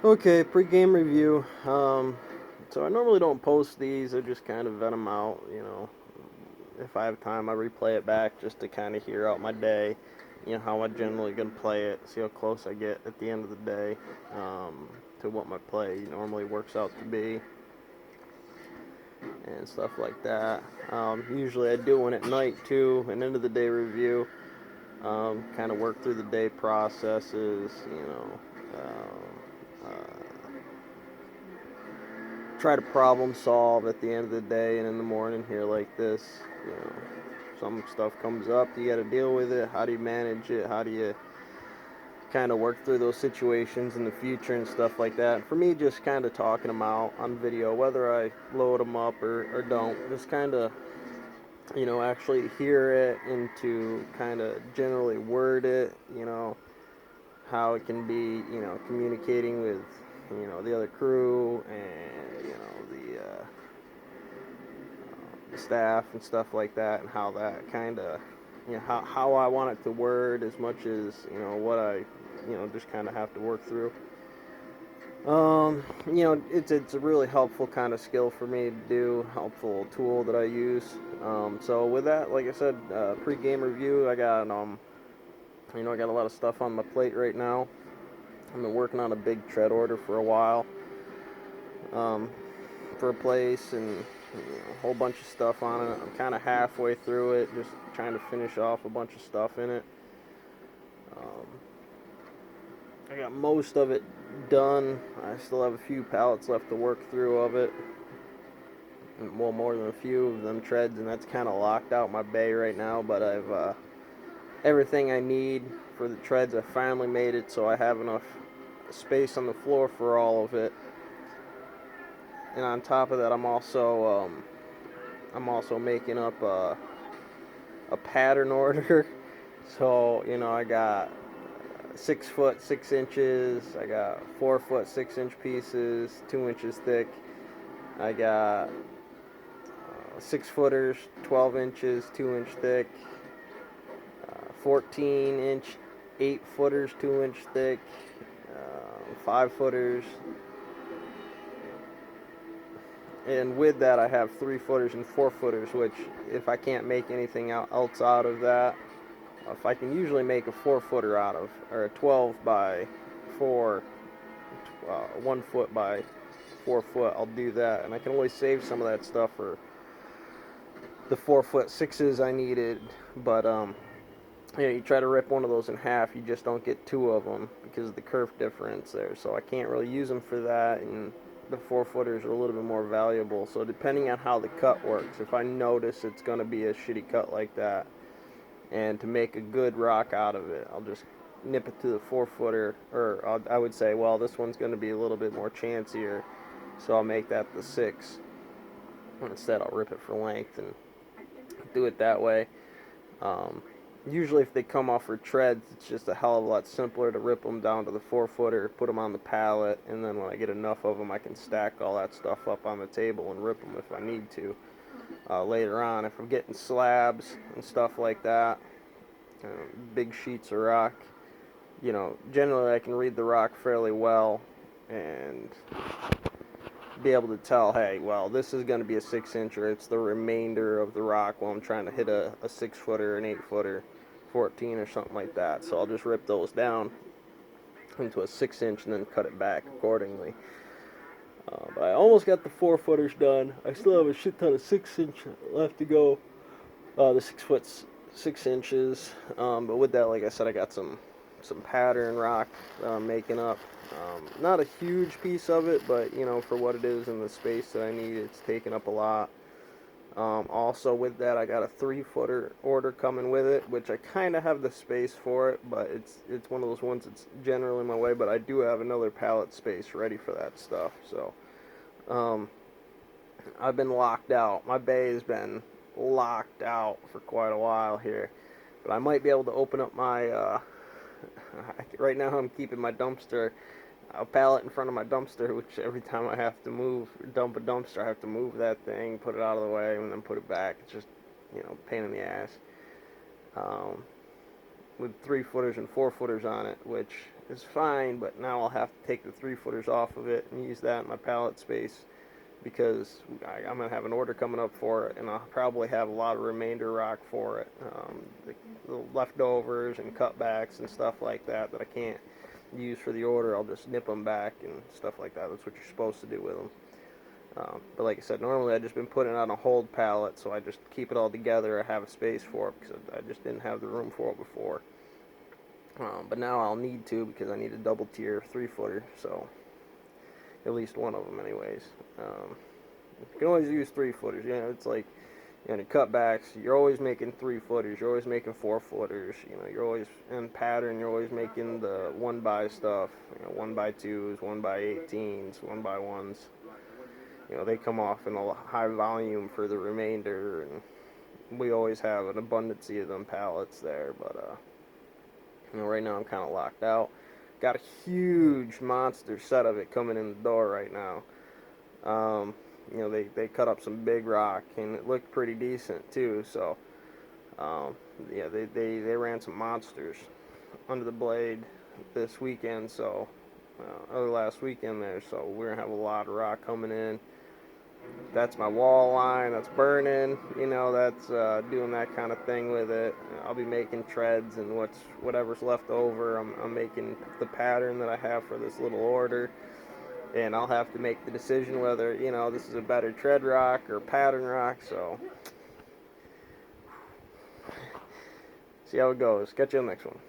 Okay, pre-game review. So I normally don't post these. I just kind of vet them out. If I have time, I replay it back just to kind of hear out my day. How I generally gonna play it. See how close I get at the end of the day to what my play normally works out to be and stuff like that. Usually I do one at night too, an end of the day review. Kind of work through the day processes. Try to problem solve at the end of the day and in the morning here like this. You know, some stuff comes up, you got to deal with it. How do you manage it? How do you kind of work through those situations in the future and stuff like that? For me, just kind of talking them out on video, whether I load them up or don't, just kind of actually hear it and to kind of generally word it. How it can be communicating with the other crew and the staff and stuff like that, and how that kind of how I want it to word as much as what I just kind of have to work through. It's a really helpful kind of skill for me to do, helpful tool that I use. So with that, like I said, pre-game review, I got a lot of stuff on my plate right now. I've been working on a big tread order for a while, um, for a place, and a whole bunch of stuff on it. I'm kind of halfway through it, just trying to finish off a bunch of stuff in it. Um, I got most of it done. I still have a few pallets left to work through of it. Well, more than a few of them treads, and that's kind of locked out my bay right now. But I've everything I need for the treads. I finally made it, so I have enough space on the floor for all of it. And on top of that, I'm also making up a pattern order. So I got 6 foot 6 inches. I got 4 foot 6 inch pieces, 2 inches thick. I got 6 footers, 12 inches, 2 inch thick. 14 inch 8 footers, 2 inch thick. 5 footers. And with that, I have 3 footers and 4 footers, which if I can't make anything else out of that, if I can usually make a 4 footer out of, or a 12 by 4, 1 foot by 4 foot, I'll do that. And I can always save some of that stuff for the 4 foot sixes I needed. But you try to rip one of those in half, you just don't get two of them because of the kerf difference there. So I can't really use them for that, and the 4 footers are a little bit more valuable. So depending on how the cut works, if I notice it's going to be a shitty cut like that, and to make a good rock out of it, I'll just nip it to the 4 footer, or I would say, well, this one's going to be a little bit more chancier, so I'll make that the 6. Instead, I'll rip it for length and do it that way. Um, Usually, if they come off for treads, it's just a hell of a lot simpler to rip them down to the 4 footer, put them on the pallet, and then when I get enough of them, I can stack all that stuff up on the table and rip them if I need to. Later on, if I'm getting slabs and stuff like that, uh, big sheets of rock, generally I can read the rock fairly well and be able to tell, hey, well, this is going to be a 6 incher. It's the remainder of the rock while I'm trying to hit a 6 footer, an 8 footer, 14 or something like that. So I'll just rip those down into a 6 inch and then cut it back accordingly. But I almost got the 4 footers done. I still have a shit ton of 6 inch left to go. The 6 foot 6 inches. But with that, like I said, I got some pattern rock that I'm making up. Not a huge piece of it, but for what it is and the space that I need, it's taking up a lot. Also with that, I got a 3 footer order coming with it, which I kind of have the space for it, but it's one of those ones that's generally in my way. But I do have another pallet space ready for that stuff. So um, I've been locked out. My bay has been locked out for quite a while here, but I might be able to open up my. Right now, I'm keeping my dumpster, a pallet in front of my dumpster, which every time I have to dump a dumpster, I have to move that thing, put it out of the way, and then put it back. It's just, pain in the ass. Um, with 3 footers and 4 footers on it, which is fine, but now I'll have to take the 3-footers off of it and use that in my pallet space because I'm going to have an order coming up for it, and I'll probably have a lot of remainder rock for it. The leftovers and cutbacks and stuff like that that I can't use for the order, I'll just nip them back and stuff like that. That's what you're supposed to do with them. But like I said, normally I've just been putting it on a hold pallet, so I just keep it all together. I have a space for it because I just didn't have the room for it before. But now I'll need to because I need a double tier 3-footer, so at least one of them anyways. You can always use 3-footers. You know, it's like, you know, cutbacks, you're always making 3-footers, you're always making 4-footers, you know, you're always in pattern, you're always making the 1x stuff, you know, 1x2s, 1x18s, 1x1s. You know, they come off in a high volume for the remainder, and we always have an abundance of them pallets there, but you know, right now I'm kind of locked out. Got a huge monster set of it coming in the door right now. You know, they cut up some big rock, and it looked pretty decent too, so yeah, they ran some monsters under the blade this weekend, so or last weekend there, so we're gonna have a lot of rock coming in. That's my wall line that's burning, you know, that's doing that kind of thing with it. I'll be making treads, and whatever's left over, I'm making the pattern that I have for this little order, and I'll have to make the decision whether, you know, this is a better tread rock or pattern rock. So see how it goes. Catch you on the next one.